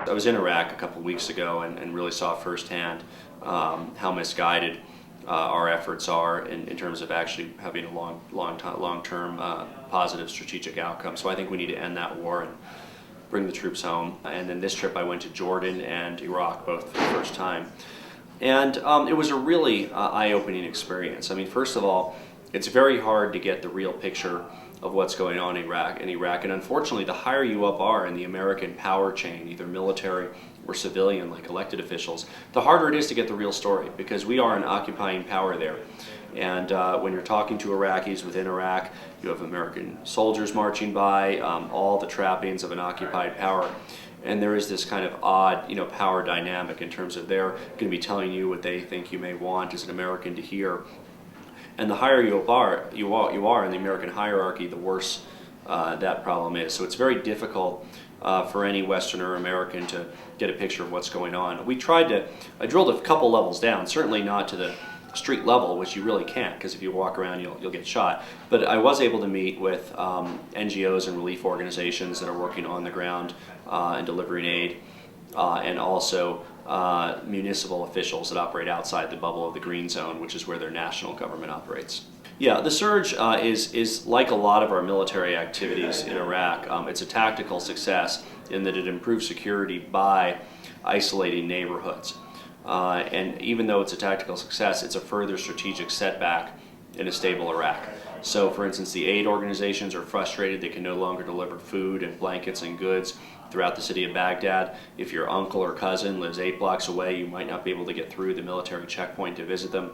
I was in Iraq a couple weeks ago and really saw firsthand how misguided our efforts are in terms of actually having a long-term positive strategic outcome. So I think we need to end that war and bring the troops home. And then this trip I went to Jordan and Iraq both for the first time. And it was a really eye-opening experience. I mean, first of all, it's very hard to get the real picture of what's going on in Iraq. And unfortunately, the higher you up are in the American power chain, either military or civilian, like elected officials, the harder it is to get the real story, because we are an occupying power there. And when you're talking to Iraqis within Iraq, you have American soldiers marching by, all the trappings of an occupied power. And there is this kind of odd, power dynamic in terms of they're going to be telling you what they think you may want as an American to hear. And the higher you are in the American hierarchy, the worse that problem is. So it's very difficult for any Westerner or American to get a picture of what's going on. I drilled a couple levels down, certainly not to the street level, which you really can't, because if you walk around you'll get shot. But I was able to meet with NGOs and relief organizations that are working on the ground and delivering aid, and also municipal officials that operate outside the bubble of the green zone, which is where their national government operates. Yeah, the surge is like a lot of our military activities in Iraq. It's a tactical success in that it improves security by isolating neighborhoods. And even though it's a tactical success, it's a further strategic setback in a stable Iraq. So, for instance, the aid organizations are frustrated they can no longer deliver food and blankets and goods throughout the city of Baghdad. If your uncle or cousin lives 8 blocks away, you might not be able to get through the military checkpoint to visit them.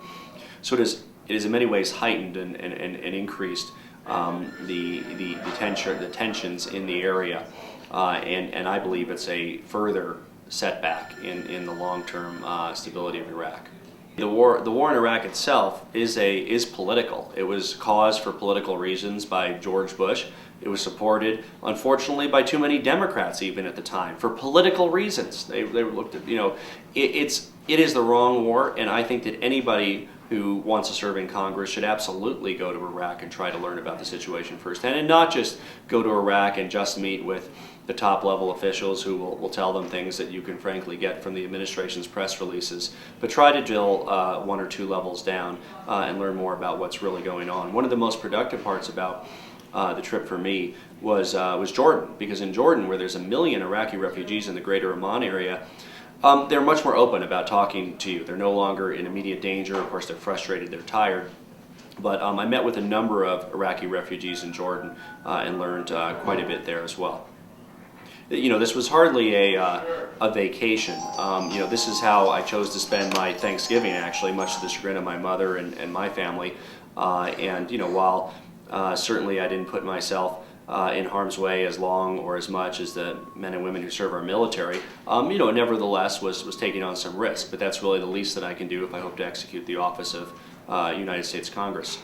So it is in many ways heightened and increased the tensions in the area. And I believe it's a further setback in the long-term stability of Iraq. The war in Iraq itself is political. It was caused for political reasons by George Bush. It was supported, unfortunately, by too many Democrats even at the time for political reasons. They looked at, it is the wrong war, and I think that anybody who wants to serve in Congress should absolutely go to Iraq and try to learn about the situation firsthand, and not just go to Iraq and just meet with the top level officials who will tell them things that you can frankly get from the administration's press releases, but try to drill 1 or 2 levels down and learn more about what's really going on. One of the most productive parts about the trip for me was Jordan, because in Jordan, where there's 1 million Iraqi refugees in the greater Amman area, they're much more open about talking to you. They're no longer in immediate danger. Of course, they're frustrated, they're tired. But I met with a number of Iraqi refugees in Jordan and learned quite a bit there as well. This was hardly a vacation. This is how I chose to spend my Thanksgiving, actually, much to the chagrin of my mother and my family. While certainly I didn't put myself in harm's way as long or as much as the men and women who serve our military, nevertheless was taking on some risk. But that's really the least that I can do if I hope to execute the office of United States Congress.